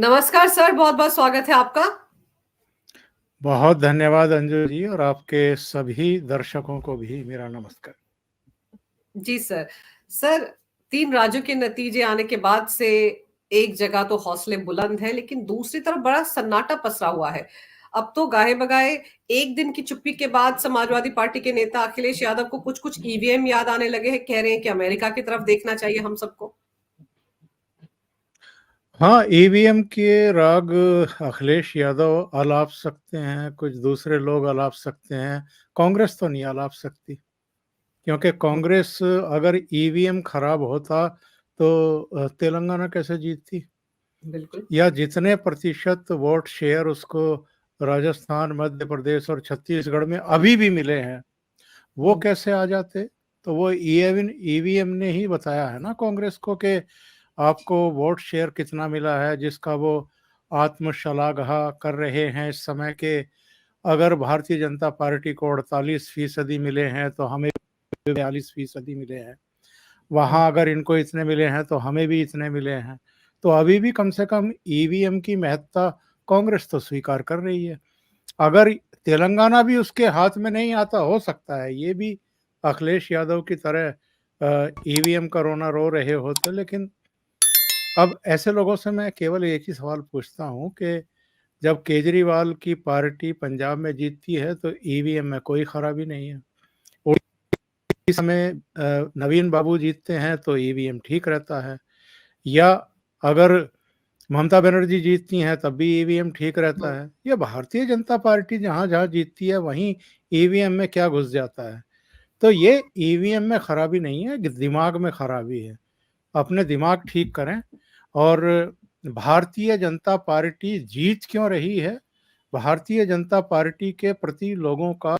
नमस्कार सर, बहुत-बहुत स्वागत है आपका। बहुत धन्यवाद अंजू जी और आपके सभी दर्शकों को भी मेरा नमस्कार। जी सर। सर, 3 राज्यों के नतीजे आने के बाद से एक जगह तो हौसले बुलंद हैं, लेकिन दूसरी तरफ बड़ा सन्नाटा पसरा हुआ है। अब तो गाहे-बगाए 1 दिन की चुप्पी के बाद समाजवादी पार्टी के नेता अखिलेश यादव को कुछ-कुछ ईवीएम याद आने लगे हैं, कह रहे हैं कि अमेरिका की तरफ देखना चाहिए हम सबको। हाँ, ईवीएम के राग अखिलेश यादव आलाप सकते हैं, कुछ दूसरे लोग आलाप सकते हैं, कांग्रेस तो नहीं आलाप सकती, क्योंकि हुँ, कांग्रेस अगर ईवीएम खराब होता तो तेलंगाना कैसे जीतती? बिल्कुल। या जितने प्रतिशत वोट शेयर उसको राजस्थान, मध्य प्रदेश और छत्तीसगढ़ में अभी भी मिले हैं, वो हुँ, कैसे आ जाते? तो वो ईवीएम ने ही बताया है ना कांग्रेस को कि आपको वोट शेयर कितना मिला है, जिसका वो आत्मश्लाघा कर रहे हैं इस समय के। अगर भारतीय जनता पार्टी को 48% मिले हैं तो हमें 42% मिले हैं, हुँ, वहां अगर इनको इतने मिले हैं तो हमें भी इतने मिले हैं। तो अभी भी कम से कम ईवीएम की महत्ता कांग्रेस तो स्वीकार कर रही है। अगर तेलंगाना भी उसके हाथ में नहीं आता, हो सकता है ये भी अखिलेश यादव की तरह ईवीएम का रोना रो रहे होते। लेकिन अब ऐसे लोगों से मैं केवल एक ही सवाल पूछता हूँ कि जब केजरीवाल की पार्टी पंजाब में जीतती है तो ईवीएम में कोई खराबी नहीं है, उस समय नवीन बाबू जीतते हैं तो ईवीएम ठीक रहता है, या अगर ममता बनर्जी जीतती हैं तब भी ईवीएम ठीक रहता हुँ। है। ये भारतीय जनता पार्टी जहाँ जहाँ जीतती है वहीं ईवीएम में क्या घुस जाता है? तो ये ईवीएम में खराबी नहीं है, दिमाग में खराबी है। अपने दिमाग ठीक करें। और भारतीय जनता पार्टी जीत क्यों रही है? भारतीय जनता पार्टी के प्रति लोगों का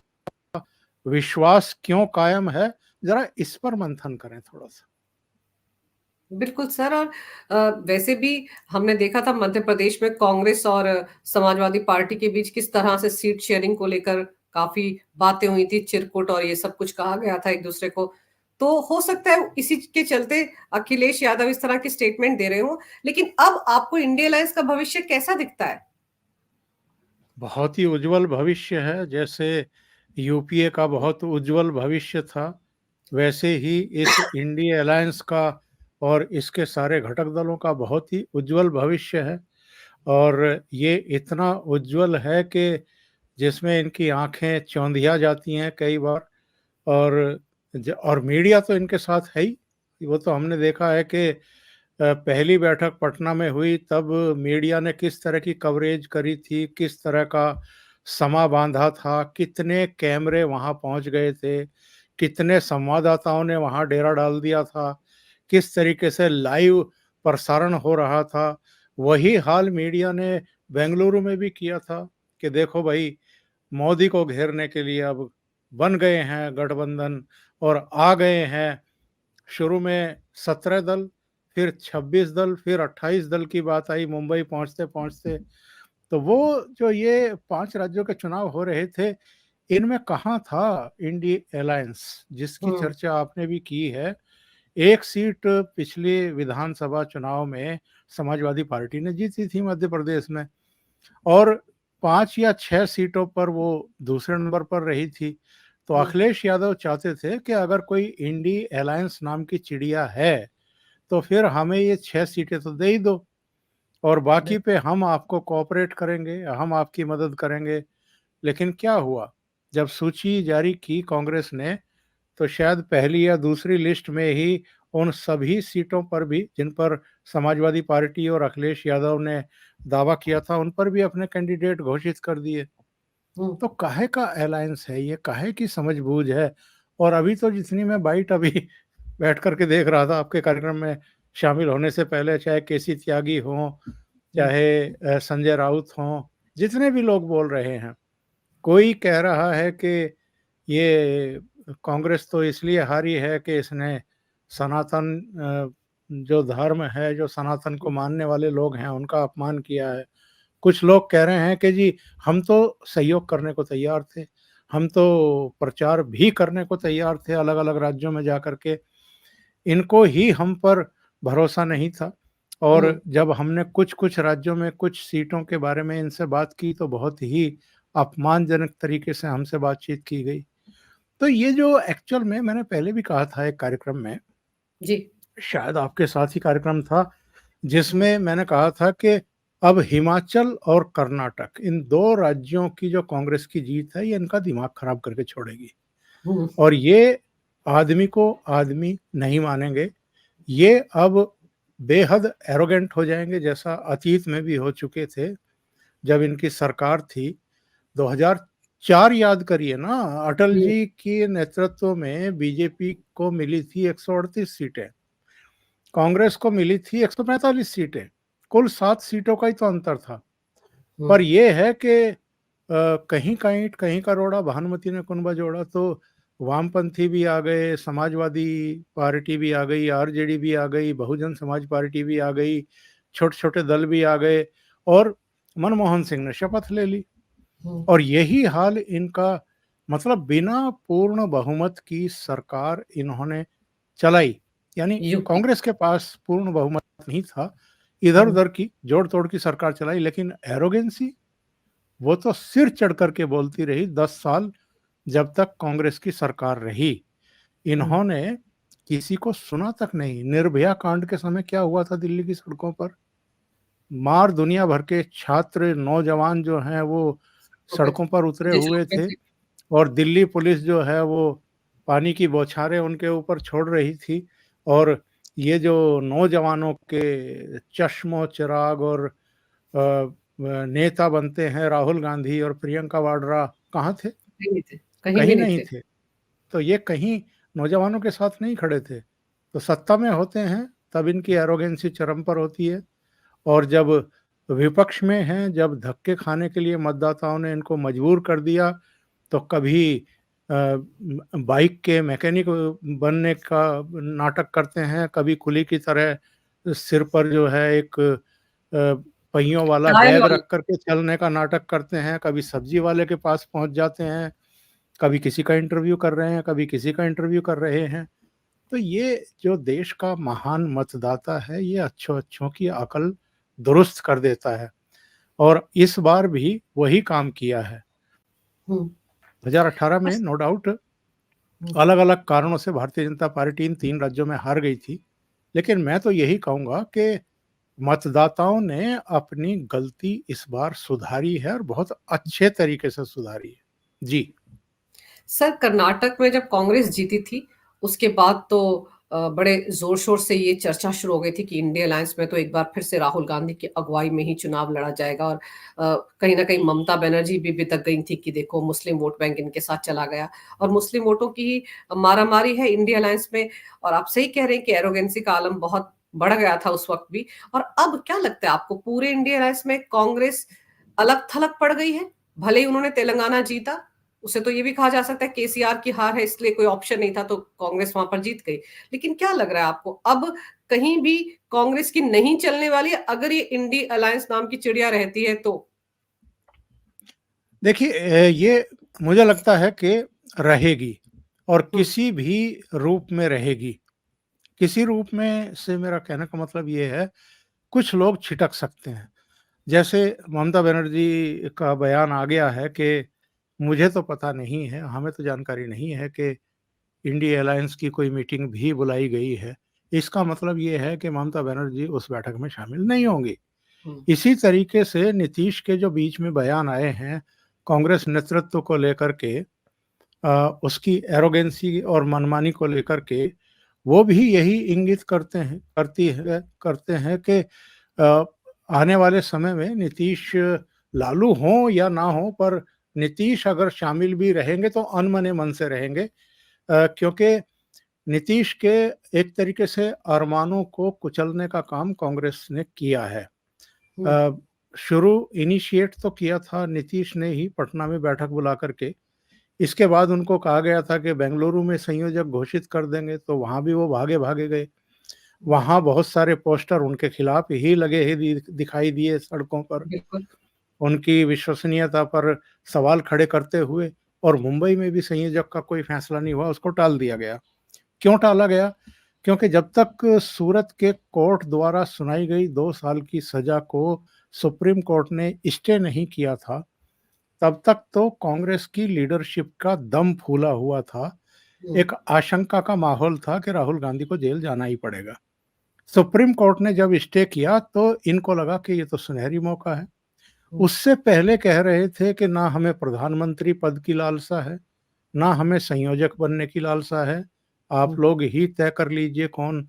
विश्वास क्यों कायम है? जरा इस पर मंथन करें थोड़ा सा। बिल्कुल सर और वैसे भी हमने देखा था मध्य प्रदेश में कांग्रेस और समाजवादी पार्टी के बीच किस तरह से सीट शेयरिंग को लेकर काफ़ी बातें हुई थी, चिरकुट और ये सब कुछ कहा गया था एक-दूसरे को। तो हो सकता है इसी के चलते अखिलेश यादव इस तरह की स्टेटमेंट दे रहे हों। लेकिन अब आपको इंडिया अलायंस का भविष्य कैसा दिखता है? बहुत ही उज्जवल भविष्य है। जैसे यूपीए का बहुत उज्जवल भविष्य था, वैसे ही इस इंडिया अलायंस का और इसके सारे घटक दलों का बहुत ही उज्जवल भविष्य है। और ये इतना उज्जवल है कि जिसमें इनकी आंखें चौंधिया जाती हैं कई बार। और और मीडिया तो इनके साथ है ही। वो तो हमने देखा है कि पहली बैठक पटना में हुई तब मीडिया ने किस तरह की कवरेज करी थी, किस तरह का समा बांधा था, कितने कैमरे वहां पहुंच गए थे, कितने संवाददाताओं ने वहां डेरा डाल दिया था, किस तरीके से लाइव प्रसारण हो रहा था। वही हाल मीडिया ने बेंगलुरु में भी किया था कि देखो भाई, मोदी को घेरने के लिए अब बन गए हैं गठबंधन और आ गए हैं। शुरू में 17 दल, फिर 26 दल, फिर 28 दल की बात आई मुंबई पहुंचते पहुंचते। तो वो जो ये 5 राज्यों के चुनाव हो रहे थे, इनमें कहाँ था इंडी अलायंस, जिसकी हुँ, चर्चा आपने भी की है। एक सीट पिछले विधानसभा चुनाव में समाजवादी पार्टी ने जीती थी मध्य प्रदेश में, और 5 या 6 सीटों पर वो दूसरे नंबर पर रही थी। तो हुँ, अखिलेश यादव चाहते थे कि अगर कोई इंडी अलायंस नाम की चिड़िया है तो फिर हमें ये 6 सीटें तो दे ही दो, और बाकी बिल पे हम आपको कोऑपरेट करेंगे, हम आपकी मदद करेंगे। लेकिन क्या हुआ, जब सूची जारी की कांग्रेस ने, तो शायद पहली या दूसरी लिस्ट में ही उन सभी सीटों पर भी जिन पर समाजवादी पार्टी और अखिलेश यादव ने दावा किया था, उन पर भी अपने कैंडिडेट घोषित कर दिए। हुँ, तो काहे का अलायंस है ये, काहे की समझबूझ है? और अभी तो जितनी मैं बाइट अभी बैठ करके देख रहा था आपके कार्यक्रम में शामिल होने से पहले, चाहे केसी त्यागी हों, हुँ, चाहे संजय राउत हों, जितने भी लोग बोल रहे हैं, कोई कह रहा है कि ये कांग्रेस तो इसलिए हारी है कि इसने सनातन जो धर्म है, जो सनातन को हुँ, मानने वाले लोग हैं, उनका अपमान किया है। कुछ लोग कह रहे हैं कि जी हम तो सहयोग करने को तैयार थे, हम तो प्रचार भी करने को तैयार थे अलग अलग राज्यों में जा कर के, इनको ही हम पर भरोसा नहीं था। और हुँ, जब हमने कुछ-कुछ राज्यों में कुछ सीटों के बारे में इनसे बात की तो बहुत ही अपमानजनक तरीके से हमसे बातचीत की गई। तो ये जो एक्चुअल में मैंने पहले भी कहा था एक कार्यक्रम में, जी। शायद आपके साथ ही कार्यक्रम था, हुँ, जिसमें मैंने कहा था कि अब हिमाचल और कर्नाटक इन 2 राज्यों की जो कांग्रेस की जीत है, ये इनका दिमाग खराब करके छोड़ेगी। हुँ, और ये आदमी को आदमी नहीं मानेंगे। ये अब बेहद एरोगेंट हो जाएँगे, जैसा अतीत में भी हो चुके थे, जब इनकी सरकार थी। 2004 याद करिए ना, अटल हुँ, जी के नेतृत्व में बीजेपी को मिली थी 138 सीटें, कांग्रेस को मिली थी 145 सीटें, कुल 7 सीटों का ही तो अंतर था। हुँ, पर ये है कि कहीं का ईंट कहीं का रोड़ा, भानुमति ने कुनबा जोड़ा, तो वामपंथी भी आ गए, समाजवादी पार्टी भी आ गई, आरजेडी भी आ गई, बहुजन समाज पार्टी भी आ गई, छोटे-छोटे दल भी आ गए और मनमोहन सिंह ने शपथ ले ली। हुँ, और यही हाल इनका, मतलब बिना पूर्ण बहुमत की सरकार इन्होंने चलाई। यानी यूपी। कांग्रेस के पास पूर्ण बहुमत नहीं था, हुँ, इधर-उधर की जोड़-तोड़ की सरकार चलाई, लेकिन एरोगेंसी वो तो सिर चढ़ कर के बोलती रही 10 साल, जब तक कांग्रेस की सरकार रही। हुँ, इन्होंने किसी को सुना तक नहीं। निर्भया कांड के समय क्या हुआ था दिल्ली की सड़कों पर? मार दुनिया भर के छात्र, नौजवान जो हैं वो हो गए थे। सड़कों पर उतरे विदेश हुए हो गए थे थे। और दिल्ली पुलिस जो है वो पानी की बौछारें उनके ऊपर छोड़ रही थी। और ये जो नौजवानों के चश्मो-चिराग और नेता बनते हैं राहुल गांधी और प्रियंका वाड्रा, कहाँ थे? कहीं नहीं थे, कहीं भी कहीं नहीं नहीं थे। थे। तो ये कहीं नौजवानों के साथ नहीं खड़े थे। तो सत्ता में होते हैं तब इनकी एरोगेंसी चरम पर होती है, और जब विपक्ष में हैं, जब धक्के खाने के लिए मतदाताओं ने इनको मजबूर कर दिया, तो कभी बाइक के मैकेनिक बनने का नाटक करते हैं, कभी कुली की तरह सिर पर जो है एक पहियों वाला ट्रायल बैग वाला। रख कर के चलने का नाटक करते हैं, कभी सब्जी वाले के पास पहुँच जाते हैं, कभी किसी का इंटरव्यू कर रहे हैं, कभी किसी का इंटरव्यू कर रहे हैं। तो ये जो देश का महान मतदाता है, ये अच्छों-अच्छों की अकल दुरुस्त कर देता है, और इस बार भी वही काम किया है। हुँ, 2018 में बस। नो डाउट हुँ, अलग-अलग कारणों से भारतीय जनता पार्टी इन 3 राज्यों में हार गई थी। लेकिन मैं तो यही कहूँगा कि मतदाताओं ने अपनी गलती इस बार सुधारी है और बहुत अच्छे तरीके से सुधारी है। जी। सर कर्नाटक में जब कांग्रेस जीती थी, उसके बाद तो बड़े ज़ोर-शोर से ये चर्चा शुरू हो गई थी कि इंडिया अलायंस में तो एक बार फिर से राहुल गांधी की अगुवाई में ही चुनाव लड़ा जाएगा और कहीं न कहीं ममता बनर्जी भी बितक गई थी कि देखो मुस्लिम वोट बैंक इनके साथ चला गया और मुस्लिम वोटों की ही मारामारी है इंडिया अलायंस में और आप सही कह रहे हैं कि एरोगेंसी का आलम बहुत बढ़ गया था उस वक़्त भी और अब क्या लगता है आपको पूरे इंडिया अलायंस में कांग्रेस अलग-थलग पड़ गई है? भले ही उन्होंने तेलंगाना जीता, उसे तो ये भी कहा जा सकता है केसीआर की हार है इसलिए कोई ऑप्शन नहीं था तो कांग्रेस वहां पर जीत गई। लेकिन क्या लग रहा है आपको अब कहीं भी कांग्रेस की नहीं चलने वाली है अगर ये इंडी अलायंस नाम की चिड़िया रहती है तो? देखिए ये मुझे लगता है कि रहेगी, और हुँ, किसी भी रूप में रहेगी। किसी रूप में से मेरा कहने का मतलब ये है, कुछ लोग छिटक सकते हैं। जैसे ममता बनर्जी का बयान आ गया है कि मुझे तो पता नहीं है, हमें तो जानकारी नहीं है कि इंडिया अलायंस की कोई मीटिंग भी बुलाई गई है। इसका मतलब ये है कि ममता बनर्जी उस बैठक में शामिल नहीं होंगी। हुँ, इसी तरीके से नीतीश के जो बीच में बयान आए हैं, कांग्रेस नेतृत्व को लेकर के, उसकी एरोगेंसी और मनमानी को लेकर के, वो भी यही इंगित करते हैं कि अ, आने वाले समय में नीतीश लालू हों या ना हों, पर नीतीश अगर शामिल भी रहेंगे तो अनमने मन से रहेंगे, क्योंकि नीतीश के एक तरीके से अरमानों को कुचलने का काम कांग्रेस ने किया है। हुँ, अ, शुरू इनिशिएट तो किया था नीतीश ने ही पटना में बैठक बुला करके। इसके बाद उनको कहा गया था कि बेंगलुरु में संयोजक घोषित कर देंगे, तो वहाँ भी वो भागे-भागे गए। हुँ, वहाँ बहुत सारे पोस्टर उनके खिलाफ ही लगे ही दिखाई दिए सड़कों पर, बिल्कुल। उनकी विश्वसनीयता पर सवाल खड़े करते हुए। और मुंबई में भी संयोजक का कोई फैसला नहीं हुआ, उसको टाल दिया गया। क्यों टाला गया? क्योंकि जब तक सूरत के कोर्ट द्वारा सुनाई गई 2 साल की सजा को सुप्रीम कोर्ट ने स्टे नहीं किया था, तब तक तो कांग्रेस की लीडरशिप का दम फूला हुआ था। हुँ, एक आशंका का माहौल था कि राहुल गांधी को जेल जाना ही पड़ेगा। सुप्रीम कोर्ट ने जब स्टे किया तो इनको लगा कि ये तो सुनहरी मौका है। हुँ, उससे पहले कह रहे थे कि ना हमें प्रधानमंत्री पद की लालसा है, ना हमें संयोजक बनने की लालसा है। आप हुँ, लोग ही तय कर लीजिए कौन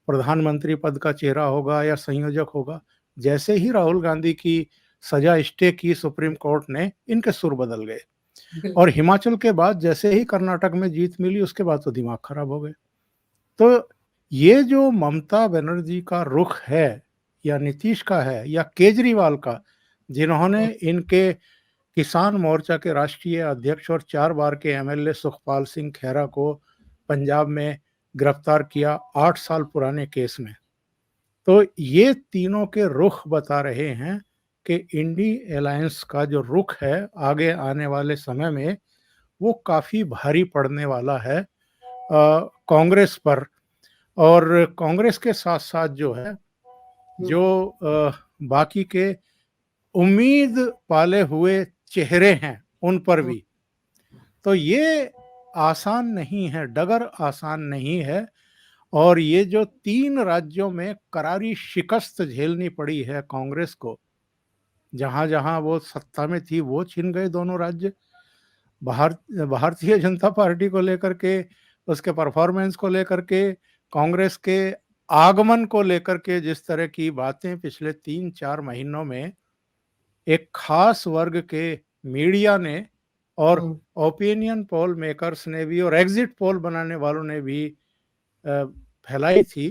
प्रधानमंत्री पद का चेहरा होगा या संयोजक होगा। जैसे ही राहुल गांधी की सजा स्टे की सुप्रीम कोर्ट ने, इनके सुर बदल गए। और बिल्कुल। हिमाचल के बाद जैसे ही कर्नाटक में जीत मिली, उसके बाद तो दिमाग खराब हो गए। तो ये जो ममता बनर्जी का रुख है, या नीतीश का है, या केजरीवाल का, जिन्होंने हुँ, इनके किसान मोर्चा के राष्ट्रीय अध्यक्ष और 4 बार के एमएलए सुखपाल सिंह खेरा को पंजाब में गिरफ्तार किया 8 साल पुराने केस में। तो ये तीनों के रुख बता रहे हैं कि इंडी अलायंस का जो रुख है आगे आने वाले समय में, वो काफ़ी भारी पड़ने वाला है कांग्रेस पर। और कांग्रेस के साथ-साथ जो है, हुँ, जो बाकी के उम्मीद पाले हुए चेहरे हैं, उन पर हुँ, भी। तो ये आसान नहीं है, डगर आसान नहीं है। और ये जो 3 राज्यों में करारी शिकस्त झेलनी पड़ी है कांग्रेस को, जहाँ-जहाँ वो सत्ता में थी वो छिन गए दोनों राज्य। भारतीय जनता पार्टी को लेकर के, उसके परफॉर्मेंस को लेकर के, कांग्रेस के आगमन को लेकर के जिस तरह की बातें पिछले 3-4 महीनों में एक खास वर्ग के मीडिया ने और हुँ, ओपिनियन पोल मेकर्स ने भी और एग्जिट पोल बनाने वालों ने भी फैलाई थी,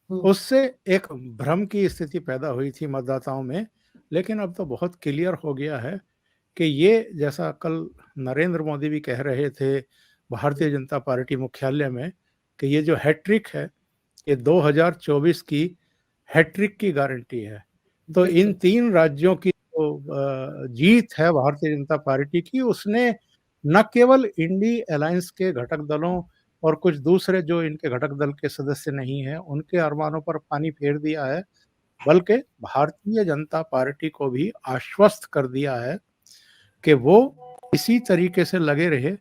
हुँ, उससे एक भ्रम की स्थिति पैदा हुई थी मतदाताओं में। लेकिन अब तो बहुत क्लियर हो गया है कि ये, जैसा कल नरेंद्र मोदी भी कह रहे थे हुँ, भारतीय जनता पार्टी मुख्यालय में, कि ये जो हैट्रिक है, ये 2024 की हैट्रिक की गारंटी है। तो इन बिल्कुल। 3 राज्यों की जो जीत है भारतीय जनता पार्टी की, उसने न केवल इंडी अलायंस के घटक दलों और कुछ दूसरे जो इनके घटक दल के सदस्य नहीं हैं, उनके अरमानों पर पानी फेर दिया है, बल्कि भारतीय जनता पार्टी को भी आश्वस्त कर दिया है कि वो इसी तरीके से लगे रहे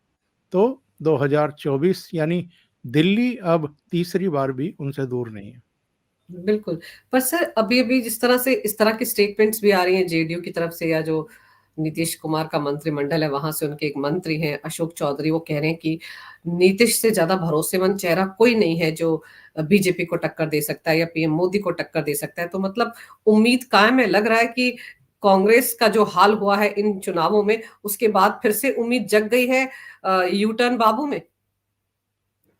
तो 2024, यानी दिल्ली अब तीसरी बार भी उनसे दूर नहीं है। बिल्कुल। पर सर अभी-अभी जिस तरह से इस तरह की स्टेटमेंट्स भी आ रही हैं जेडीयू की तरफ से या जो नीतीश कुमार का मंत्रिमंडल है वहाँ से उनके एक मंत्री हैं अशोक चौधरी वो कह रहे हैं कि नीतीश से ज़्यादा भरोसेमंद चेहरा कोई नहीं है जो बीजेपी को टक्कर दे सकता है या पीएम मोदी को टक्कर दे सकता है। तो मतलब उम्मीद कायम है, लग रहा है कि कांग्रेस का जो हाल हुआ है इन चुनावों में उसके बाद फिर से उम्मीद जग गई है यू टर्न बाबू में?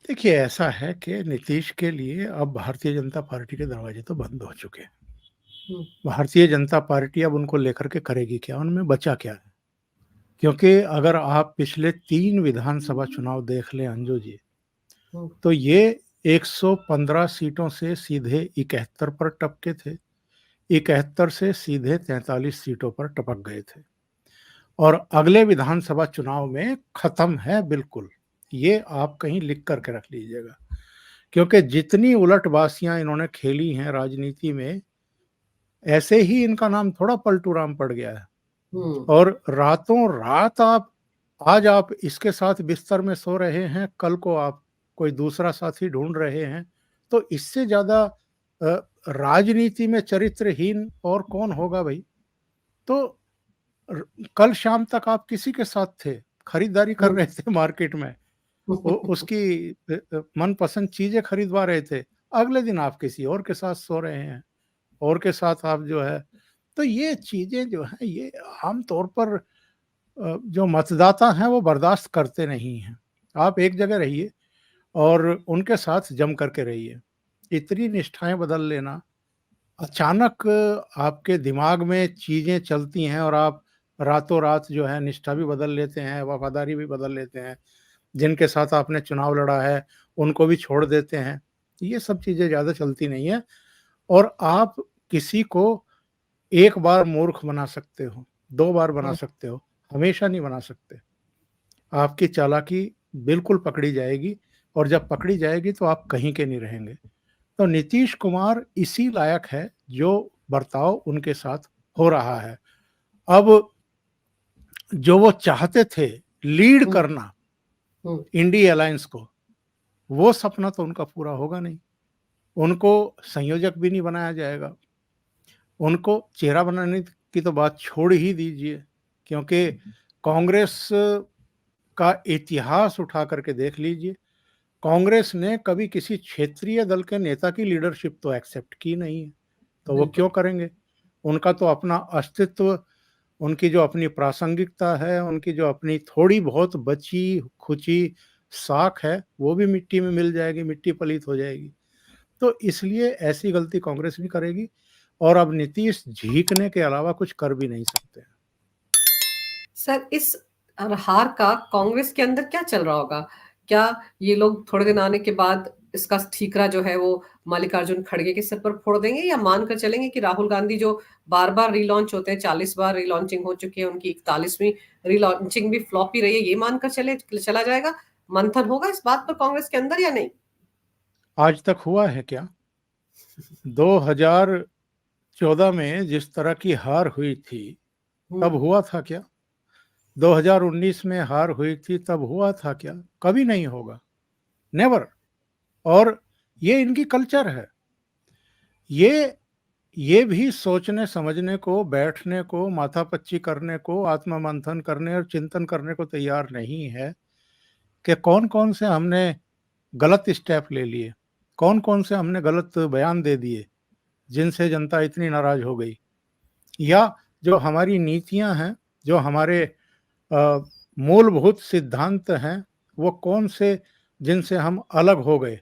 देखिए, ऐसा है कि नीतीश के लिए अब भारतीय जनता पार्टी के दरवाजे तो बंद हो चुके हैं। हुँ, भारतीय जनता पार्टी अब उनको लेकर के करेगी क्या? उनमें बचा क्या है? क्योंकि अगर आप पिछले 3 विधानसभा चुनाव देख लें अंजू जी, हुँ, तो ये 115 सीटों से सीधे 71 पर टपके थे, 71 से सीधे 43 सीटों पर टपक गए थे। और अगले विधानसभा चुनाव में खत्म है बिल्कुल। ये आप कहीं लिख करके रख लीजिएगा। क्योंकि जितनी उलटबाजियाँ इन्होंने खेली हैं राजनीति में, ऐसे ही इनका नाम थोड़ा पलटू राम पड़ गया है। हुँ, और रातों-रात आज आप इसके साथ बिस्तर में सो रहे हैं, कल को आप कोई दूसरा साथी ढूँढ रहे हैं। तो इससे ज़्यादा राजनीति में चरित्रहीन और कौन होगा भई? तो र कल शाम तक आप किसी के साथ थे, खरीदारी कर हुँ, रहे थे मार्केट में, वो उसकी मनपसंद चीज़ें खरीदवा रहे थे। अगले दिन आप किसी और के साथ सो रहे हैं, और के साथ आप जो है, तो ये चीज़ें जो हैं ये आम तौर पर जो मतदाता हैं वो बर्दाश्त करते नहीं हैं। आप एक जगह रहिए और उनके साथ जम करके रहिए। इतनी निष्ठाएँ बदल लेना, अचानक आपके दिमाग में चीज़ें चलती हैं और आप रातों-रात जो है निष्ठा भी बदल लेते हैं, वफ़ादारी भी बदल लेते हैं। जिनके साथ आपने चुनाव लड़ा है, उनको भी छोड़ देते हैं। ये सब चीज़ें ज़्यादा चलती नहीं हैं। और आप किसी को एक बार मूर्ख बना सकते हो, 2 बार बना हुँ, सकते हो, हमेशा नहीं बना सकते। आपकी चालाकी बिल्कुल पकड़ी जाएगी, और जब पकड़ी जाएगी तो आप कहीं के नहीं रहेंगे। तो नीतीश कुमार इसी लायक है जो बर्ताव उनके साथ हो रहा है। अब जो वो चाहते थे लीड हुँ, करना हुँ, इंडिया अलायंस को, वो सपना तो उनका पूरा होगा नहीं। उनको संयोजक भी नहीं बनाया जाएगा। उनको चेहरा बनाने की तो बात छोड़ ही दीजिए, क्योंकि कांग्रेस का इतिहास उठा करके देख लीजिए। कांग्रेस ने कभी किसी क्षेत्रीय दल के नेता की लीडरशिप तो एक्सेप्ट की नहीं है, तो वो बिल्कुल। क्यों करेंगे? उनका तो अपना अस्तित्व, उनकी जो अपनी प्रासंगिकता है, उनकी जो अपनी थोड़ी बहुत बची-खुची साख है, वो भी मिट्टी में मिल जाएगी, मिट्टी पलीत हो जाएगी। तो इसलिए ऐसी गलती कांग्रेस भी करेगी और अब नीतीश झीकने के अलावा कुछ कर भी नहीं सकते। सर, इस हार का कांग्रेस के अंदर क्या चल रहा होगा? क्या ये लोग थोड़े दिन आने के बाद इसका ठीकरा जो है वो मल्लिकार्जुन खड़गे के सिर पर फोड़ देंगे, या मानकर चलेंगे कि राहुल गांधी जो बार-बार रीलॉन्च होते हैं, 40 बार रीलॉन्चिंग हो चुकी है, उनकी 41वीं रीलॉन्चिंग भी फ्लॉप ही रही है, ये मानकर चला जाएगा? मंथन होगा इस बात पर कांग्रेस के अंदर या नहीं? आज तक हुआ है क्या? 2014 में जिस तरह की हार हुई थी, हुँ, तब हुआ था क्या? 2019 में हार हुई थी, तब हुआ था क्या? कभी नहीं होगा, नेवर। और ये इनकी कल्चर है। ये ये भी सोचने समझने को, बैठने को, माथापच्ची करने को, आत्ममंथन करने और चिंतन करने को तैयार नहीं है कि कौन-कौन से हमने गलत स्टेप ले लिए, कौन-कौन से हमने गलत बयान दे दिए, जिनसे जनता इतनी नाराज़ हो गई। या जो हमारी नीतियाँ हैं, जो हमारे अ, मूलभूत सिद्धांत हैं, वो कौन से जिनसे हम अलग हो गए।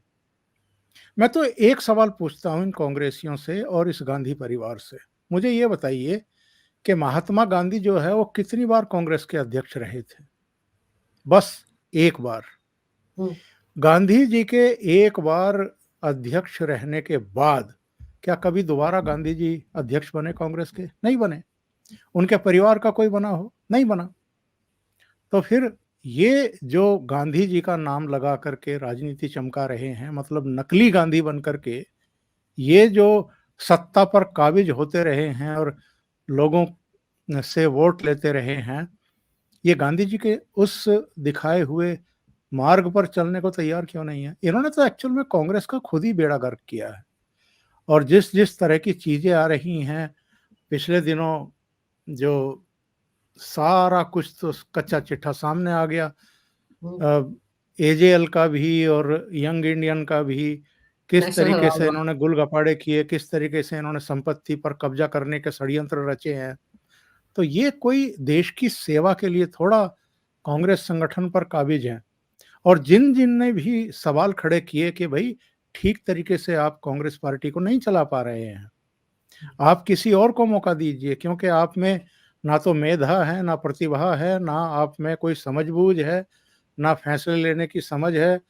मैं तो एक सवाल पूछता हूँ इन कांग्रेसियों से और इस गांधी परिवार से। मुझे ये बताइए कि महात्मा गांधी जो है वो कितनी बार कांग्रेस के अध्यक्ष रहे थे? बस एक बार। हुँ, गांधी जी के एक बार अध्यक्ष रहने के बाद क्या कभी दोबारा गांधी जी अध्यक्ष बने कांग्रेस के? नहीं बने। उनके परिवार का कोई बना हो? नहीं बना। तो फिर ये जो गांधी जी का नाम लगा करके राजनीति चमका रहे हैं, मतलब नकली गांधी बन करके ये जो सत्ता पर काबिज होते रहे हैं और लोगों से वोट लेते रहे हैं, ये गांधी जी के उस दिखाए हुए मार्ग पर चलने को तैयार क्यों नहीं है? इन्होंने तो एक्चुअल में कांग्रेस का खुद ही बेड़ा गर्क किया है। और जिस तरह की चीजें आ रही हैं पिछले दिनों, जो सारा कुछ तो कच्चा चिट्ठा सामने आ गया। हुँ, एजेएल का भी और यंग इंडियन का भी, किस नेशनल तरीके से हेराल्ड इन्होंने गुलगपाड़े किए, किस तरीके से इन्होंने संपत्ति पर कब्जा करने के षड्यंत्र रचे हैं। तो ये कोई देश की सेवा के लिए थोड़ा कांग्रेस संगठन पर काबिज हैं। और जिन-जिन ने भी सवाल खड़े किए कि भई ठीक तरीके से आप कांग्रेस पार्टी को नहीं चला पा रहे हैं, आप किसी और को मौका दीजिए, क्योंकि आप में ना तो मेधा है, ना प्रतिभा है, ना आप में कोई समझ-बूझ है, ना फैसले लेने की समझ है,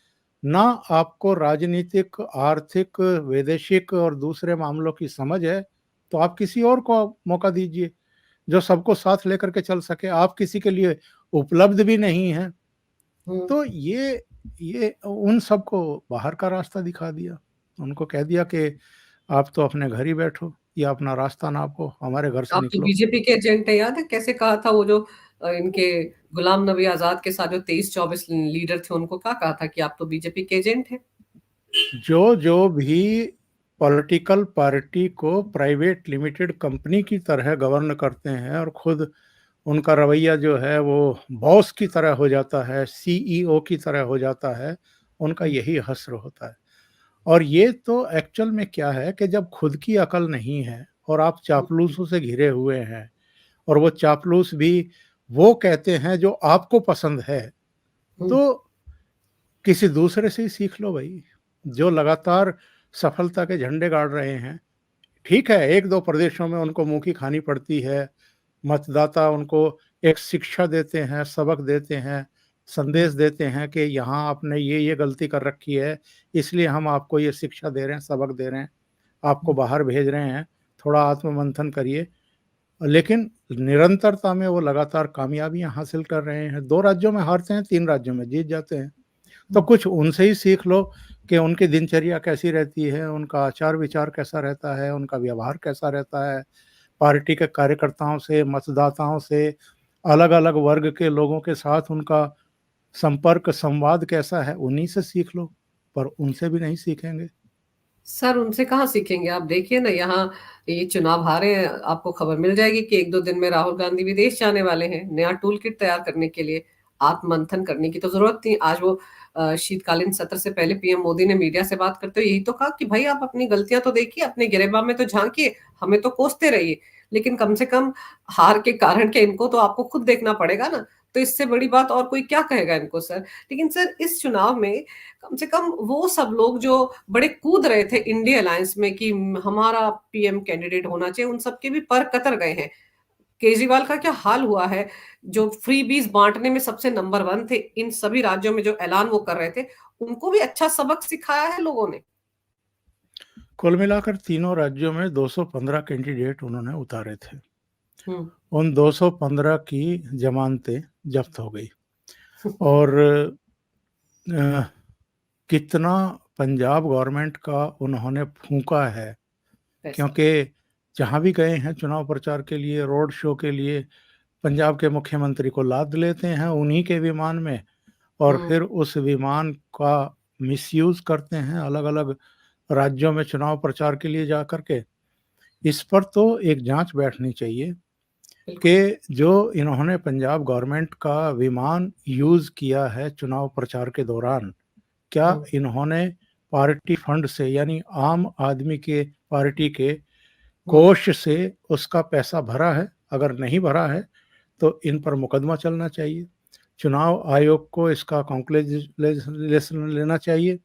ना आपको राजनीतिक, आर्थिक, वैदेशिक और दूसरे मामलों की समझ है, तो आप किसी और को मौका दीजिए, जो सबको साथ लेकर के चल सके। आप किसी के लिए उपलब्ध भी नहीं हैं। हुँ। तो ये उन सबको बाहर का रास्ता दिखा दिया। उनको कह दिया कि आप तो अपने घर ही बैठो या अपना रास्ता नापो, हमारे घर से आप तो निकलो। बीजेपी के एजेंट हैं, याद है कैसे कहा था वो जो इनके गुलाम नबी आज़ाद के साथ जो 23-24 लीडर थे, उनको क्या कहा था कि आप तो बीजेपी के एजेंट हैं? जो भी पॉलिटिकल पार्टी को प्राइवेट लिमिटेड कंपनी की तरह गवर्न करते हैं और खुद उनका रवैया जो है वो बॉस की तरह हो जाता है, सीईओ की तरह हो जाता है, उनका हुँ, यही हश्र होता है। और ये तो एक्चुअल में क्या है कि जब खुद की अकल नहीं है और आप हुँ, चापलूसों से घिरे हुए हैं, और वो चापलूस भी वो कहते हैं जो आपको पसंद है, हुँ, तो किसी दूसरे से ही सीख लो भई, जो लगातार सफलता के झंडे गाड़ रहे हैं। ठीक है, 1-2 प्रदेशों में उनको मुँह की खानी पड़ती है, मतदाता उनको एक शिक्षा देते हैं, सबक देते हैं, हुँ, संदेश देते हैं कि यहाँ आपने ये गलती कर रखी है, इसलिए हम आपको ये शिक्षा दे रहे हैं, सबक दे रहे हैं, आपको हुँ। बाहर भेज रहे हैं, थोड़ा आत्ममंथन करिए। लेकिन निरंतरता में वो लगातार कामयाबियाँ हासिल कर रहे हैं। 2 राज्यों में हारते हैं, 3 राज्यों में जीत जाते हैं। तो कुछ उनसे ही सीख लो कि उनकी दिनचर्या कैसी रहती है, उनका आचार-विचार कैसा रहता है, उनका व्यवहार कैसा रहता है, पार्टी के कार्यकर्ताओं से, मतदाताओं से, अलग-अलग वर्ग के लोगों के साथ उनका संपर्क, संवाद कैसा है, उन्हीं से सीख लो, पर उनसे भी नहीं सीखेंगे। सर उनसे कहाँ सीखेंगे? आप देखिए ना यहाँ ये चुनाव हारे हैं, आपको खबर मिल जाएगी कि 1-2 दिन में राहुल गांधी विदेश जाने वाले हैं, नया टूल किट तैयार करने के लिए, आत्ममंथन करने की तो ज़रूरत थी। आज वो शीतकालीन सत्र से पहले पीएम मोदी ने मीडिया से बात करते हुए यही तो कहा कि भई आप अपनी गलतियाँ तो देखिए, अपने गिरेबान में तो झाँकिए, हमें तो कोसते रहिए, लेकिन कम से कम हार के कारण क्या इनको तो आपको खुद देखना पड़ेगा ना। तो इससे बड़ी बात और कोई क्या कहेगा इनको सर? लेकिन सर इस चुनाव में कम से कम वो सब लोग जो बड़े कूद रहे थे इंडिया अलायंस में कि हमारा पीएम कैंडिडेट होना चाहिए, उन सबके भी पर कतर गए हैं। केजरीवाल का क्या हाल हुआ है, जो फ्रीबीज़ बाँटने में सबसे नंबर 1 थे, इन सभी राज्यों में जो ऐलान वो कर रहे थे, उनको भी अच्छा सबक सिखाया है लोगों ने। कुल मिलाकर तीनों राज्यों में 215 कैंडिडेट उन्होंने उतारे थे। हुँ। उन 215 की ज़मानतें ज़ब्त हो गई और अ, कितना पंजाब गवर्नमेंट का उन्होंने फूँका है, पैसा। क्योंकि जहाँ भी गए हैं चुनाव प्रचार के लिए, रोड शो के लिए, पंजाब के मुख्यमंत्री को लाद लेते हैं उन्हीं के विमान में और हुँ, फिर उस विमान का मिसयूज़ करते हैं अलग-अलग राज्यों में चुनाव प्रचार के लिए जा कर के। इस पर तो एक जाँच बैठनी चाहिए बिल्कुल। कि जो इन्होंने पंजाब गवर्नमेंट का विमान यूज़ किया है चुनाव प्रचार के दौरान, क्या हुँ, इन्होंने पार्टी फंड से यानी आम आदमी के पार्टी के हुँ, कोष से उसका पैसा भरा है? अगर नहीं भरा है, तो इन पर मुकदमा चलना चाहिए। चुनाव आयोग को इसका कॉन्क्लेजेशन लेना चाहिए।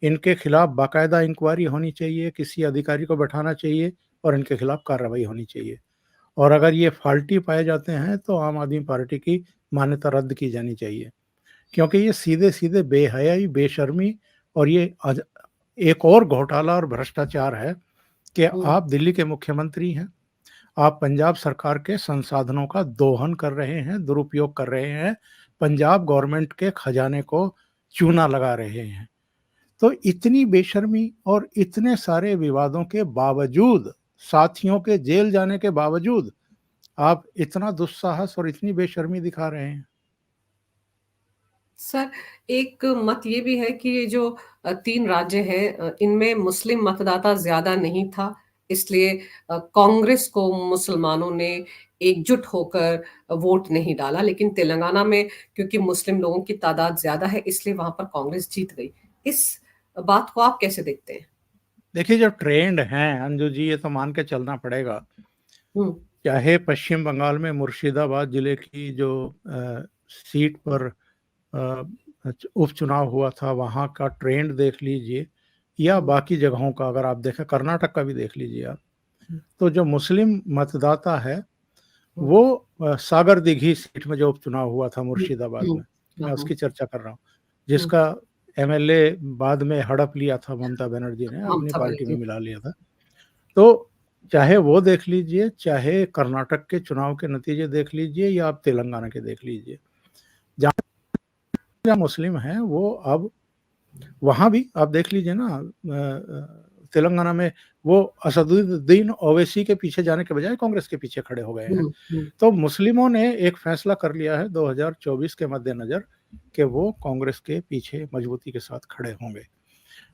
इनके खिलाफ बाकायदा इंक्वायरी होनी चाहिए, किसी अधिकारी को बैठाना चाहिए और इनके खिलाफ कार्रवाई होनी चाहिए। और अगर ये फ़ाल्टी पाए जाते हैं, तो आम आदमी पार्टी की मान्यता रद्द की जानी चाहिए। क्योंकि ये सीधे-सीधे बेहयाई, बेशर्मी और ये एक और घोटाला और भ्रष्टाचार है कि हुँ, आप दिल्ली के मुख्यमंत्री हैं, आप पंजाब सरकार के संसाधनों का दोहन कर रहे हैं, दुरुपयोग कर रहे हैं, पंजाब गवर्नमेंट के खजाने को चूना लगा रहे हैं। तो इतनी बेशर्मी और इतने सारे विवादों के बावजूद, साथियों के जेल जाने के बावजूद, आप इतना दुस्साहस और इतनी बेशर्मी दिखा रहे हैं। सर एक मत ये भी है कि ये जो 3 राज्य हैं इनमें मुस्लिम मतदाता ज़्यादा नहीं था, इसलिए कांग्रेस को मुसलमानों ने एकजुट होकर वोट नहीं डाला, लेकिन तेलंगाना में क्योंकि मुस्लिम लोगों की तादाद ज़्यादा है, इसलिए वहाँ पर कांग्रेस जीत गई। इस बात को आप कैसे देखते हैं? देखिए जो ट्रेंड है अंजू जी, ये तो मान के चलना पड़ेगा। हुँ, चाहे पश्चिम बंगाल में मुर्शिदाबाद जिले की जो सीट पर उपचुनाव हुआ था, वहाँ का ट्रेंड देख लीजिए या हुँ, बाकी जगहों का अगर आप देखें, कर्नाटक का भी देख लीजिए आप। हुँ, तो जो मुस्लिम मतदाता है, हुँ, वो सागर दीघी सीट में जो उपचुनाव हुआ था हुँ, मुर्शिदाबाद हुँ, में, हाँ, मैं हाँ, उसकी चर्चा कर रहा हूँ, हुँ, जिसका एमएलए बाद में हड़प लिया था ममता बनर्जी ने, अपनी ममता पार्टी में बनर्जी। मिला लिया था। तो चाहे वो देख लीजिए, चाहे कर्नाटक के चुनाव के नतीजे देख लीजिए या आप तेलंगाना के देख लीजिए। जहाँ मुस्लिम हैं वो अब वहाँ भी आप देख लीजिए ना, तेलंगाना में वो असदुद्दीन ओवैसी के पीछे जाने के बजाय कांग्रेस के पीछे खड़े हो गए हैं। हुँ, हुँ, तो मुस्लिमों ने एक फैसला कर लिया है 2024 के मद्देनज़र कि वो कांग्रेस के पीछे मजबूती के साथ खड़े होंगे।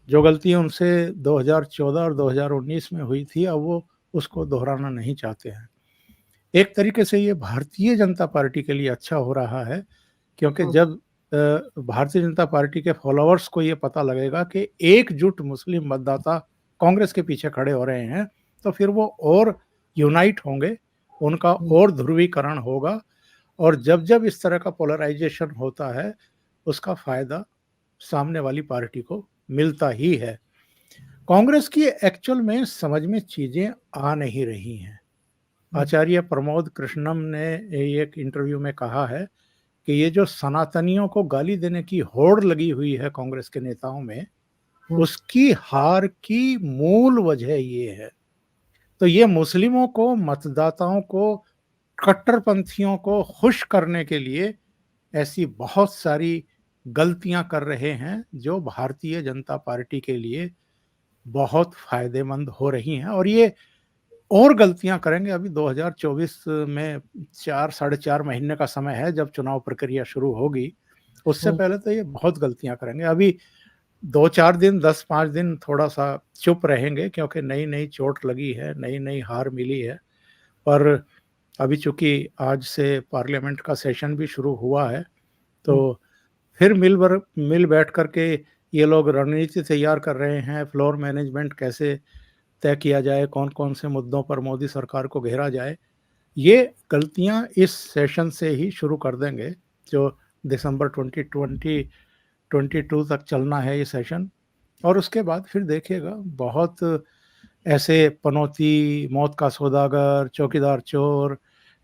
जो गलती उनसे 2014 और 2019 में हुई थी, अब वो उसको दोहराना नहीं चाहते हैं। एक तरीके से ये भारतीय जनता पार्टी के लिए अच्छा हो रहा है, क्योंकि हुँ, जब भारतीय जनता पार्टी के फॉलोअर्स को ये पता लगेगा कि एकजुट मुस्लिम मतदाता कांग्रेस के पीछे खड़े हो रहे हैं, तो फिर वो और यूनाइट होंगे, उनका हुँ। और ध्रुवीकरण होगा और जब-जब इस तरह का पोलराइज़ेशन होता है, उसका फ़ायदा सामने वाली पार्टी को मिलता ही है। कांग्रेस की एक्चुअल में समझ में चीज़ें आ नहीं रही हैं। हुँ, आचार्य प्रमोद कृष्णम ने एक इंटरव्यू में कहा है कि ये जो सनातनियों को गाली देने की होड़ लगी हुई है कांग्रेस के नेताओं में, हुँ, उसकी हार की मूल वजह ये है। तो ये मुस्लिमों को, मतदाताओं को, कट्टरपंथियों को खुश करने के लिए ऐसी बहुत सारी गलतियां कर रहे हैं जो भारतीय जनता पार्टी के लिए बहुत फायदेमंद हो रही हैं, और ये और गलतियां करेंगे। अभी 2024 में 4 साढ़े 4 महीने का समय है जब चुनाव प्रक्रिया शुरू होगी। उससे हुँ, पहले तो ये बहुत गलतियां करेंगे। अभी 2 4 दिन 10 5 दिन थोड़ा सा चुप रहेंगे, क्योंकि नई नई चोट लगी है, नई नई हार मिली है। पर अभी चूंकि आज से पार्लियामेंट का सेशन भी शुरू हुआ है, हुँ, तो फिर मिल बैठ करके ये लोग रणनीति तैयार कर रहे हैं, फ्लोर मैनेजमेंट कैसे तय किया जाए, कौन कौन से मुद्दों पर मोदी सरकार को घेरा जाए। ये गलतियां इस सेशन से ही शुरू कर देंगे, जो दिसंबर 2022 तक चलना है ये सेशन। और उसके बाद फिर देखिएगा, बहुत ऐसे पनौती, मौत का सौदागर, चौकीदार चोर, हुँ,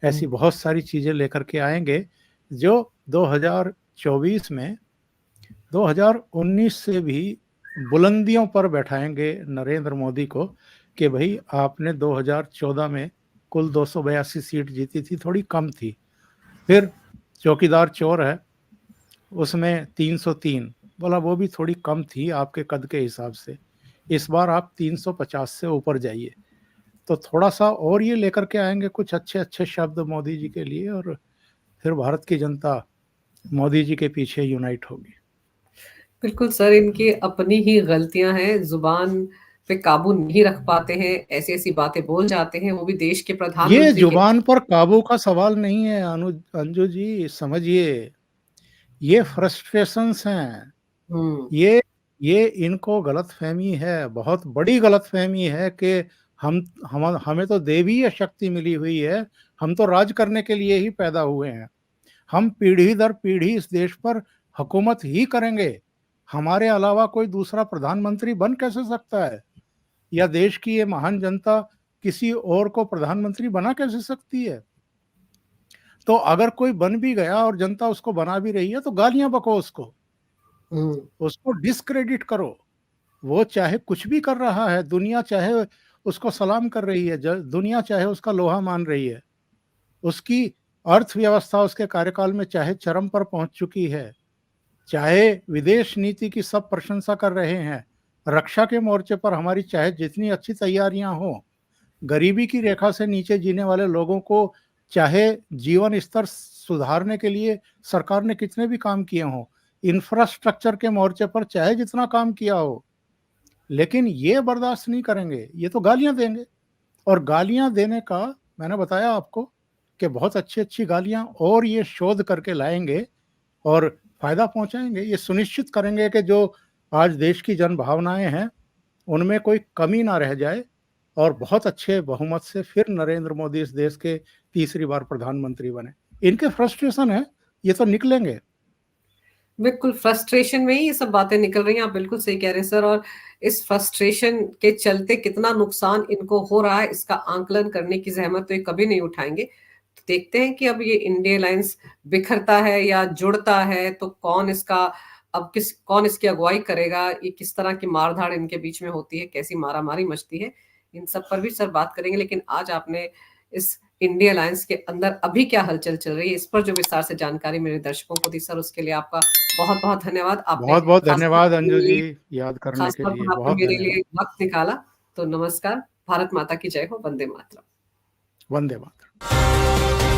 ऐसी बहुत सारी चीजें लेकर के आएंगे, जो 2024 में 2019 से भी बुलंदियों पर बैठाएंगे नरेंद्र मोदी को, कि भाई आपने 2014 में कुल 282 सीट जीती थी, थोड़ी कम थी। फिर चौकीदार चोर है, उसमें 303, बोला वो भी थोड़ी कम थी आपके कद के हिसाब से, इस बार आप 350 से ऊपर जाइए। तो थोड़ा सा और ये लेकर के आएंगे कुछ अच्छे अच्छे शब्द मोदी जी के लिए, और फिर भारत की जनता मोदी जी के पीछे यूनाइट होगी। बिल्कुल सर, इनकी अपनी ही गलतियाँ हैं, ज़ुबान पे काबू नहीं रख पाते हैं, ऐसी-ऐसी बातें बोल जाते हैं, वो भी देश के ये प्रधानमंत्री के। जुबान पर काबू का सवाल नहीं है अंजू जी, समझिए, ये फ्रस्ट्रेशंस हैं। हुँ, ये ये इनको गलतफहमी है, बहुत बड़ी गलतफहमी है कि हम हमें तो दैवीय शक्ति मिली हुई है, हम तो राज करने के लिए ही पैदा हुए हैं, हम पीढ़ी दर पीढ़ी इस देश पर हुकूमत ही करेंगे, हमारे अलावा कोई दूसरा प्रधानमंत्री बन कैसे सकता है, या देश की ये महान जनता किसी और को प्रधानमंत्री बना कैसे सकती है। तो अगर कोई बन भी गया और जनता उसको बना भी रही है, तो गालियां बको उसको, हुँ, उसको डिस्क्रेडिट करो। वो चाहे कुछ भी कर रहा है, दुनिया चाहे उसको सलाम कर रही है, दुनिया चाहे उसका लोहा मान रही है, उसकी अर्थव्यवस्था उसके कार्यकाल में चाहे चरम पर पहुंच चुकी है, चाहे विदेश नीति की सब प्रशंसा कर रहे हैं, रक्षा के मोर्चे पर हमारी चाहे जितनी अच्छी तैयारियां हो, गरीबी की रेखा से नीचे जीने वाले लोगों को चाहे जीवन स्तर सुधारने के लिए सरकार ने कितने भी काम किए हों, इंफ्रास्ट्रक्चर के मोर्चे पर चाहे जितना काम किया हो, लेकिन ये बर्दाश्त नहीं करेंगे, ये तो गालियां देंगे। और गालियां देने का मैंने बताया आपको कि बहुत अच्छी अच्छी गालियां और ये शोध करके लाएंगे और फायदा पहुंचाएंगे। ये सुनिश्चित करेंगे कि जो आज देश की जन भावनाएं हैं उनमें कोई कमी ना रह जाए, और बहुत अच्छे बहुमत से फिर नरेंद्र मोदी इस देश के तीसरी बार प्रधानमंत्री बने। इनके फ्रस्ट्रेशन है, ये तो निकलेंगे। बिल्कुल फ्रस्ट्रेशन में ही ये सब बातें निकल रही हैं, आप बिल्कुल सही कह रहे हैं सर। और इस फ्रस्ट्रेशन के चलते कितना नुकसान इनको हो रहा है, इसका आंकलन करने की ज़हमत तो ये कभी नहीं उठाएँगे। तो देखते हैं कि अब ये इंडिया अलायंस बिखरता है या जुड़ता है, तो कौन इसकी अगुवाई करेगा, ये किस तरह की मार-धाड़ इनके बीच में होती है, कैसी मारा-मारी मचती है, इन सब पर भी सर बात करेंगे। लेकिन आज आपने इस इंडिया अलायंस के अंदर अभी क्या हलचल चल रही है, इस पर जो विस्तार से जानकारी मेरे दर्शकों को दी सर, उसके लिए आपका बहुत-बहुत धन्यवाद। आपने बहुत बहुत खास तौर धन्यवाद पर अंजू मेरे जी, लिए याद करने खास के तौर लिए पर आपने बहुत मेरे धन्यवाद। लिए वक़्त निकाला। तो नमस्कार, भारत माता की जय हो, वंदे मातरम। वंदे मातरम।